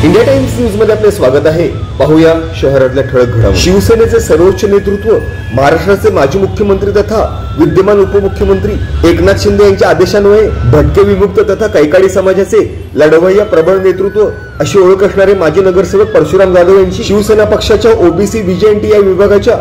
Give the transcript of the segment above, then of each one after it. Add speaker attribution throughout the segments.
Speaker 1: India times news मध्ये आपले स्वागत आहे। पाहूया शहरातल्या ठळक घडामोडी। शिवसेनेचे सर्वोच्च नेतृत्व, महाराष्ट्राचे माजी मुख्यमंत्री तथा विद्यमान उपमुख्यमंत्री एकनाथ शिंदे यांच्या आदेशान्वये भटके विमुक्त तथा कैकाडी समाजाचे लढवय्या प्रबळ नेतृत्व अशी ओळख असणारे माजी नगरसेवक परशुराम जाधव यांची शिवसेना पक्षाच्या ओबीसी बीजेएनटी या विभागाच्या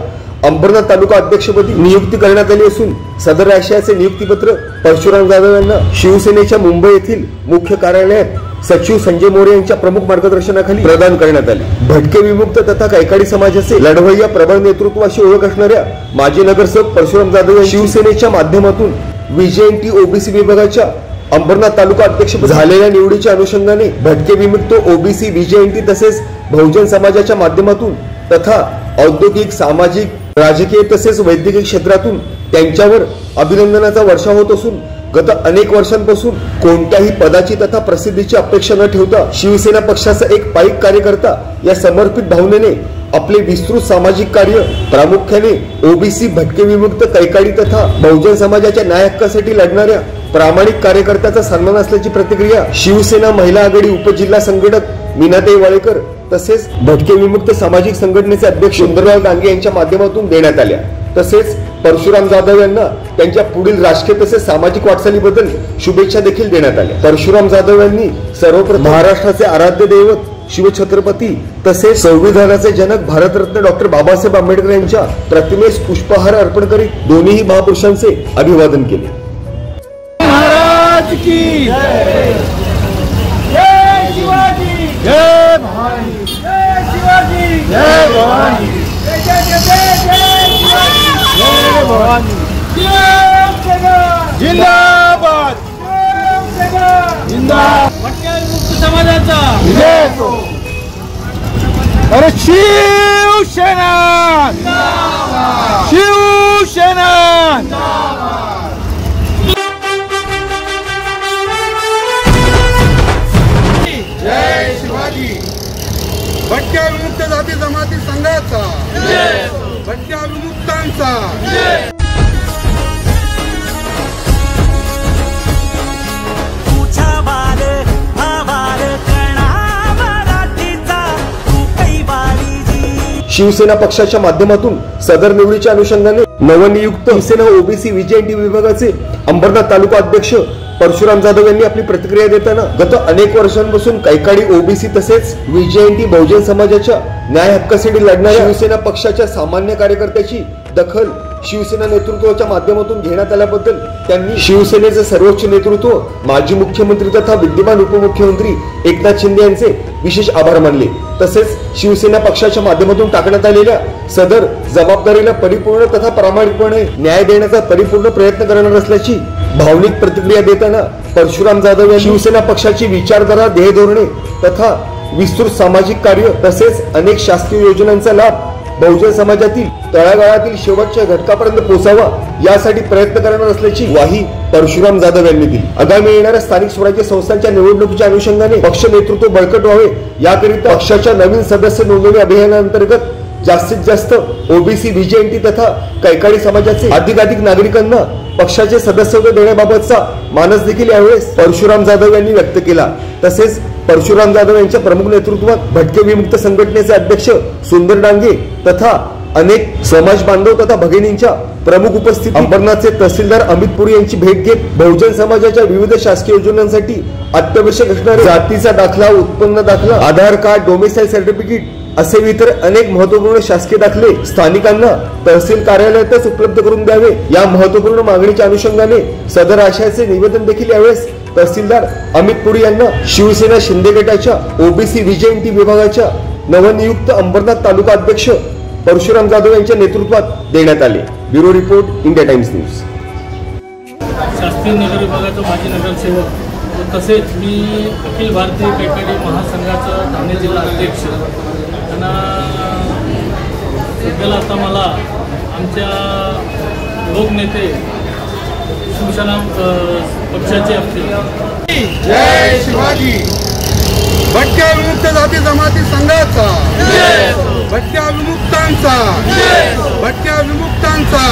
Speaker 1: अंबरनाथ तालुका अध्यक्षपदी नियुक्ती करण्यात आली असून सदर आशयाचे नियुक्तीपत्र परशुराम जाधव यांना शिवसेनेच्या मुंबई येथील मुख्य कार्यालयात सचिव संजय मोरे यांच्या प्रमुख मार्गदर्शनाखाली प्रदान करण्यात आले। भटके विमुक्त तथा कैकाडी समाजाचे लढवय्या प्रबळ नेतृत्व अशी ओळख असणाऱ्या माजी नगरसेवक परशुराम जाधव शिवसेनेच्या माध्यमातून बीजेएनटी ओबीसी विभागाच्या अंबरनाथ तालुका अध्यक्ष झालेल्या निवडीच्या अनुषंगाने भटके विमुक्त ओबीसी बीजेएनटी तसेच बहुजन समाजाच्या माध्यमातून तथा औद्योगिक, सामाजिक, राजकीय तसेच वैद्यकीय क्षेत्रातून त्यांच्यावर अभिनंदनाचा वर्षाव होत असून गत अनेक वर्षांपासून कोणत्याही पदाची तथा प्रसिद्धीची अपेक्षा न ठेवता शिवसेना पक्षाचा एक पाईक कार्यकर्ता या समर्पित भावनेने आपले विस्तृत सामाजिक कार्य प्रामुख्याने ओबीसी, भटके विमुक्त, कैकाडी तथा बहुजन समाजाच्या न्याय हक्कासाठी लढणाऱ्या प्रामाणिक कार्यकर्त्याचा सन्मान असल्याची प्रतिक्रिया शिवसेना महिला आघाडी उपजिल्हा संघटक मीनाताई वाळेकर तसेच भटके विमुक्त सामाजिक संघटनेचे अध्यक्ष सुंदरलाल डांगे यांच्या माध्यमातून देण्यात आल्या। तसेच परशुराम जाधव यांना त्यांच्या पुढील राजकीय तसेच सामाजिक वाटचालीबद्दल शुभेच्छा देखील देण्यात आल्या। परशुराम जाधव यांनी सर्वप्रथम महाराष्ट्राचे आराध्य दैवत शिवछत्रपती तसेच संविधानाचे जनक भारतरत्न डॉक्टर बाबासाहेब आंबेडकर यांच्या प्रतिमेस पुष्पहार अर्पण करीत दोन्ही महापुरुषांचे अभिवादन केले।
Speaker 2: महाराज की जय, जय शिवाजी, जय भवानी, जय शिवाजी, जय भवानी, जय जय जय जय शिवाजी, जय भवानी, जिंदाबाद, जिंदाबाद, भटके विमुक्त समाजाचा विजय हो। अरे शिवसेना जिंदाबाद, शिवसेना जिंदाबाद। जय शिवाजी, भटक्या विमुक्त जाती जमाती संघाचा, भटक्या विमुक्तांचा,
Speaker 1: शिवसेना पक्षाच्या माध्यमातून सदर निवडीच्या अनुषंगाने नवनियुक्त शिवसेना ओबीसी बीजेएनटी विभागाचे अंबरनाथ तालुका अध्यक्ष परशुराम जाधव यांनी आपली प्रतिक्रिया देताना गत अनेक वर्षांपासून कैकाडी, ओबीसी तसेच बीजेएनटी बहुजन समाजाच्या न्याय हक्कासाठी लढणाऱ्या शिवसेना पक्षाच्या सामान्य कार्यकर्त्याची दखल शिवसेना नेतृत्वाच्या माध्यमातून घेण्यात आल्याबद्दल त्यांनी शिवसेनेचे सर्वोच्च नेतृत्व, माजी मुख्यमंत्री तथा विद्यमान उपमुख्यमंत्री एकनाथ शिंदे यांचे विशेष आभार मानले। तसेच शिवसेना पक्षाच्या माध्यमातून टाकण्यात आलेल्या सदर जबाबदारीला परिपूर्ण तथा प्रामाणिकपणे न्याय देण्याचा परिपूर्ण प्रयत्न करणार असल्याची भावनिक प्रतिक्रिया देताना परशुराम जाधव यांनी शिवसेना पक्षाची विचारधारा, ध्येय धोरणे तथा विस्तृत सामाजिक कार्य तसेच अनेक शासकीय योजनांचा लाभ बहुजन समाजातील तळागाळातील शेवटच्या घटकापर्यंत पोहोचावा यासाठी प्रयत्न करणार असल्याची ग्वाही परशुराम जाधव यांनी दिली। आगामी येणाऱ्या स्थानिक स्वराज्य संस्थांच्या निवडणुकीच्या अनुषंगाने पक्ष नेतृत्व बळकट व्हावे याकरिता पक्षाच्या नवीन सदस्य नोंदणी अभियानांतर्गत जास्तीत जास्त ओबीसी, बीजेएनटी तथा कैकाडी समाजाचे अधिकाधिक नागरिकांना पक्षाचे सदस्यत्व देण्याबाबतचा मानस देखील यावेळेस परशुराम जाधव यांनी व्यक्त केला। तसेच परशुराम जाधव यांच्या प्रमुख नेतृत्वात भटके विमुक्त संघटनेचे अध्यक्ष सुंदर डांगे तथा अनेक समाज बांधव तथा भगिनींच्या प्रमुख उपस्थितीत अंबरनाथचे तहसीलदार अमित पुरी यांची भेट घेत बहुजन समाजाच्या विविध शासकीय योजनांसाठी अत्यावश्यक असणारे जातीचा दाखला, उत्पन्न दाखला, आधार कार्ड, डोमिसाइल सर्टिफिकेट असे इतर अनेक महत्वपूर्ण शासकीय दाखले स्थानिकांना तहसील कार्यालयातच उपलब्ध करून द्यावे या महत्वपूर्ण मागणीच्या अनुषंगाने सदर आशयाचे निवेदन देखील यावेळेस तहसीलदार अमित पुरी यांना शिवसेना शिंदे गटाच्या ओबीसी बीजेएनटी विभागाच्या नवनियुक्त अंबरनाथ तालुका अध्यक्ष परशुराम जाधव यांच्या नेतृत्वात देण्यात आले। Bureau report, India times news.
Speaker 3: शास्त्रीय नगर विभागाचा माजी नगरसेवक तसेच मी अखिल भारतीय कैकाडी महासंघाचा ठाणे जिल्हा अध्यक्ष त्यांना सध्याला आता मला आमच्या लोकनेते शिवसेना पक्षाचे असतील
Speaker 2: जय शिवाजी, भटक्या विमुक्त जाती जमाती संघाचा, भटक्या विमुक्तांचा, भटक्या विमुक्तांचा